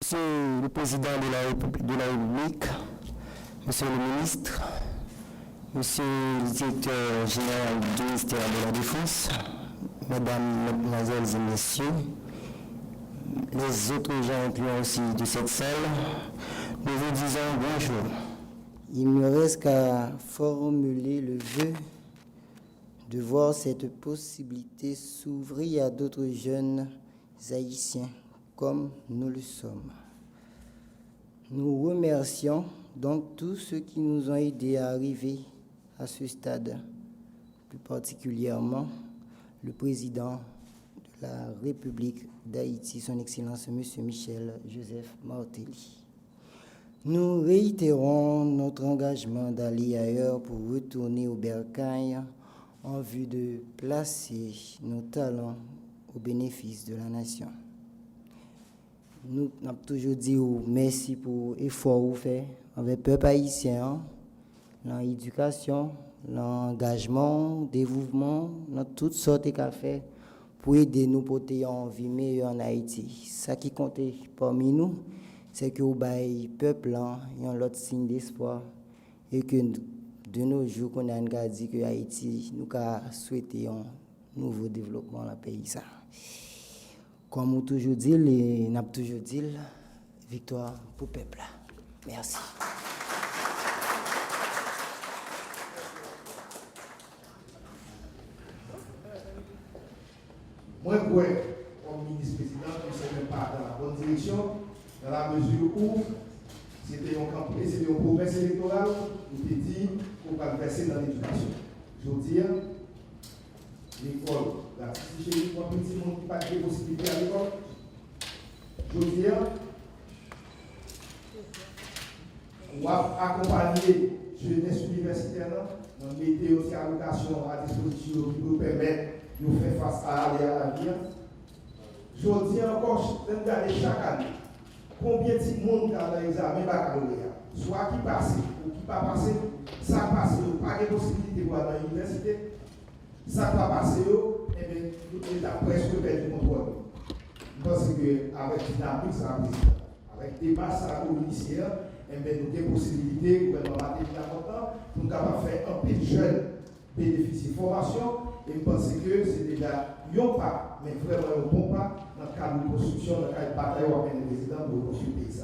Monsieur le Président de la République, Monsieur le Ministre, Monsieur le Directeur Général du ministère de la Défense, Mesdames, Mesdemoiselles et Messieurs, les autres gens incluant aussi de cette salle, nous vous disons bonjour. Il ne me reste qu'à formuler le vœu de voir cette possibilité s'ouvrir à d'autres jeunes haïtiens comme nous le sommes. Nous remercions donc tous ceux qui nous ont aidés à arriver à ce stade, plus particulièrement le président de la République d'Haïti, son Excellence M. Michel Joseph Martelly. Nous réitérons notre engagement d'aller ailleurs pour retourner au bercail en vue de placer nos talents au bénéfice de la nation. Nous avons toujours dit merci pour l'effort que vous faites avec le peuple haïtien, dans l'éducation, l'engagement, le dévouement, dans toutes sortes de cafés pour aider nous porter une vie meilleure en Haïti. Ce qui compte parmi nous, c'est que vous avez le peuple un autre signe d'espoir et que de nos jours, qu'on a dit que Haïti nous a souhaité un nouveau développement dans le pays. Comme on toujours dit, n'a toujours dit, victoire pour le peuple. Merci. Moi, comme ministre-président, que ce n'est pas dans la bonne direction, dans la mesure où c'était une promesse électorale où tu dit qu'on va verser dans l'éducation. Je veux dire, l'école, la petite chérie, pour un petit monde qui n'a pas de possibilité à l'école. Je veux dire, on va accompagner jeunesse universitaire, on mettre aussi à location à disposition qui nous permet de faire face à l'avenir. Je dis encore, regarder chaque année, combien de monde dans l'examen baccalauréat, soit qui passe ou qui ne pas passer, ça passe, pas de possibilité pour aller dans l'université, ça va passer, et bien, nous avons presque perdu le contrôle. Je pense qu'avec dynamique, ça va président. Avec débat, ça va au ministère, et bien, nous avons des possibilités, le gouvernement a été important, pour nous faire un peu de jeunes bénéficier de formation. Et je pense que c'est déjà un pas, mais vraiment un bon pas dans le cadre de construction, dans le cadre de bataille avec le président pour construire le pays.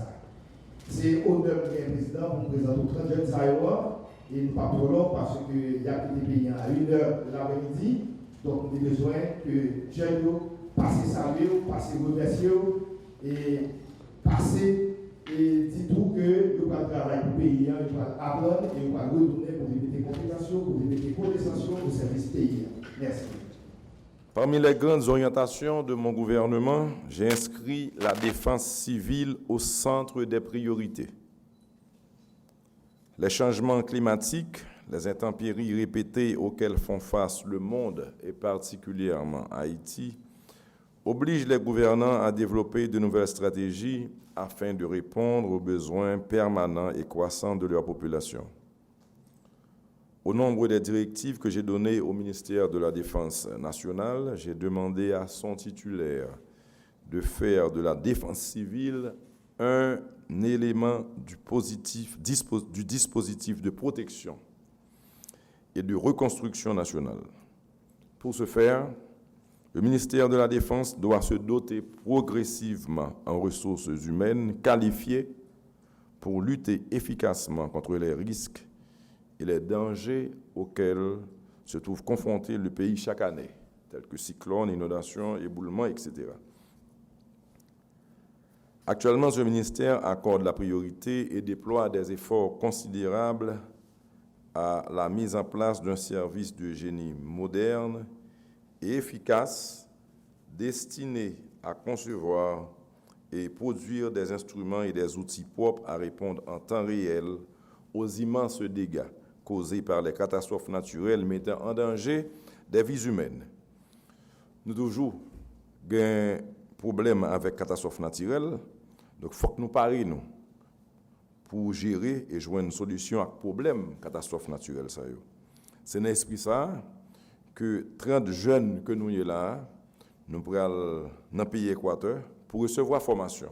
C'est honneur de le président pour nous présenter aux 30 jeunes Iowa. Et nous ne pas trop long parce qu'il y a des pays à 1h de l'après-midi. Donc nous avons besoin que les jeunes passent saluer, passent remercier et passer et dire tout que nous allons travailler pour le pays, nous allons apprendre et nous allons retourner pour développer des compétences, pour développer des connaissances au service pays. Merci. Parmi les grandes orientations de mon gouvernement, j'ai inscrit la défense civile au centre des priorités. Les changements climatiques, les intempéries répétées auxquelles font face le monde et particulièrement Haïti, obligent les gouvernants à développer de nouvelles stratégies afin de répondre aux besoins permanents et croissants de leur population. Au nombre des directives que j'ai données au ministère de la Défense nationale, j'ai demandé à son titulaire de faire de la défense civile un élément du dispositif de protection et de reconstruction nationale. Pour ce faire, le ministère de la Défense doit se doter progressivement en ressources humaines qualifiées pour lutter efficacement contre les risques et les dangers auxquels se trouve confronté le pays chaque année, tels que cyclones, inondations, éboulements, etc. Actuellement, ce ministère accorde la priorité et déploie des efforts considérables à la mise en place d'un service de génie moderne et efficace destiné à concevoir et produire des instruments et des outils propres à répondre en temps réel aux immenses dégâts causés par les catastrophes naturelles mettant en danger des vies humaines. Nous avons toujours un problème avec les catastrophes naturelles, donc il faut que nous parions pour gérer et jouer une solution à problème catastrophe naturelle. C'est dans l'esprit ça que 30 jeunes que nous y là, nous pourrons dans le pays Équateur pour recevoir formation.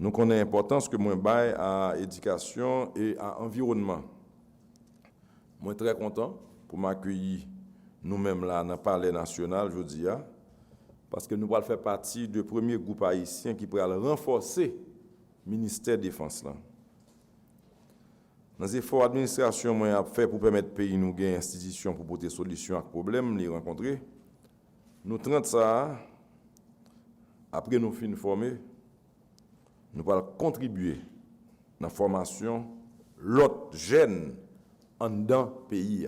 nous connaissons l'importance que moi baille à éducation et à environnement. Moi très content pour m'accueillir nous-mêmes là dans le Palais national, je dis, parce que nous allons faire partie du premier groupe haïtien qui pourra renforcer le ministère de la Défense. Là. Dans les efforts d'administration moi a fait pour permettre au pays nous gagner institutions pour porter solution à problèmes les rencontrer, nous 30 ça après nous fin former, nous allons contribuer dans la formation l'autre jeunes en dedans pays.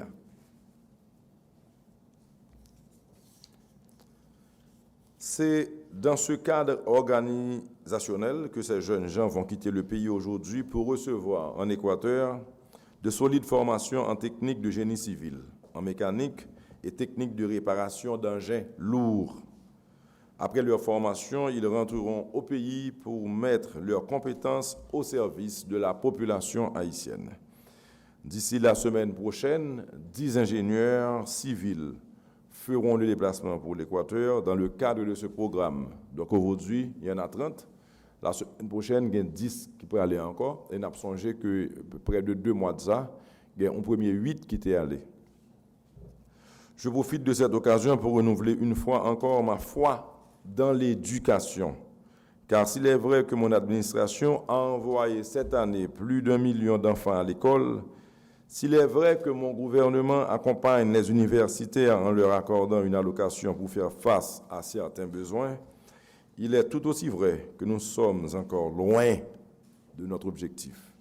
C'est dans ce cadre organisationnel que ces jeunes gens vont quitter le pays aujourd'hui pour recevoir en Équateur de solides formations en technique de génie civil, en mécanique et technique de réparation d'engins lourds. Après leur formation, ils rentreront au pays pour mettre leurs compétences au service de la population haïtienne. D'ici la semaine prochaine, 10 ingénieurs civils feront le déplacement pour l'Équateur dans le cadre de ce programme. Donc aujourd'hui, il y en a 30. La semaine prochaine, il y a 10 qui pourraient aller encore. Et on a songé que près de 2 mois de ça, il y a un premier 8 qui étaient allés. Je profite de cette occasion pour renouveler une fois encore ma foi dans l'éducation. Car s'il est vrai que mon administration a envoyé cette année plus d'1 million d'enfants à l'école, s'il est vrai que mon gouvernement accompagne les universitaires en leur accordant une allocation pour faire face à certains besoins, il est tout aussi vrai que nous sommes encore loin de notre objectif.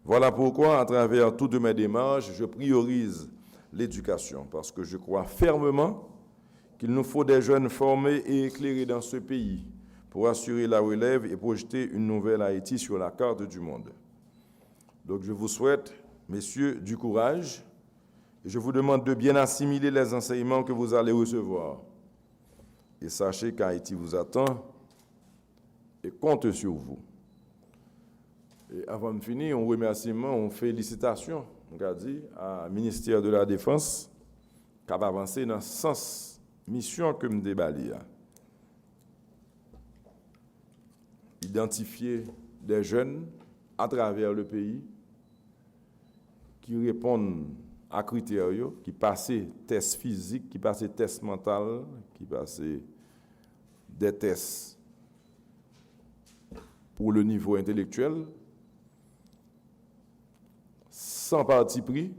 Voilà pourquoi, à travers toutes mes démarches, je priorise l'éducation, parce que je crois fermement qu'il nous faut des jeunes formés et éclairés dans ce pays pour assurer la relève et projeter une nouvelle Haïti sur la carte du monde. Donc je vous souhaite, messieurs, du courage, et je vous demande de bien assimiler les enseignements que vous allez recevoir. Et sachez qu'Haïti vous attend et compte sur vous. Et avant de finir, un remerciement, une félicitation, on a dit, au ministère de la Défense, qui a avancé dans ce sens, mission que me déballe. Identifier des jeunes à travers le pays qui répondent à critères, qui passent tests physiques, qui passent tests mentaux, qui passent des tests pour le niveau intellectuel, sans parti pris,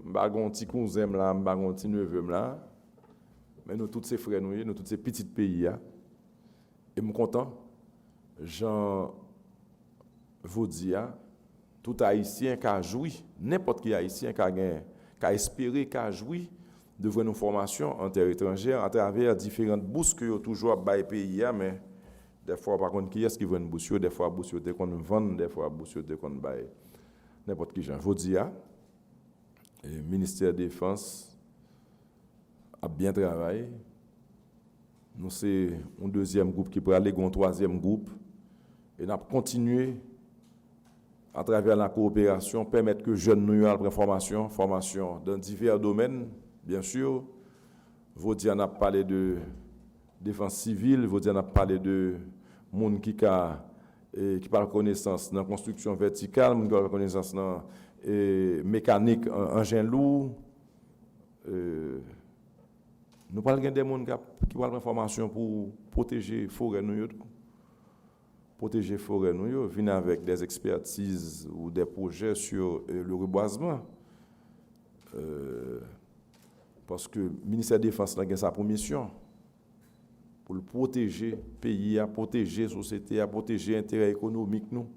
m'bagon petit cousin là, m'bagon petit neveu là, mais nous tous ces frères nous tous ces petits pays là, et me content, Jean vous dis tout haïtien qui a joui, n'importe qui haïtien qui a espéré, qui a joui de voir nos formations en terre étrangère à travers différentes bourses que toujours bail pays mais des fois par contre qui est-ce qui veut une bourse, des fois bourse de qu'on vend, des fois bourse de qu'on bail n'importe qui gens. Je dis le ministère de la Défense a bien travaillé. Nous c'est un deuxième groupe qui peut aller un troisième groupe et nous avons continué à travers la coopération, permettre que jeunes nous aient formation dans divers domaines, bien sûr. Vous a parlé de défense civile, vous a parlé de monde qui parle connaissance dans la construction verticale, monde qui parle connaissance dans mécanique, engin lourd. Nous parlons des gens qui parlent formation pour protéger forêt nous. Protéger forêt nous, venir avec des expertises ou des projets sur le reboisement. Parce que le ministère de la Défense a sa mission pour le protéger pays, à protéger la société, à protéger l'intérêt économique nous.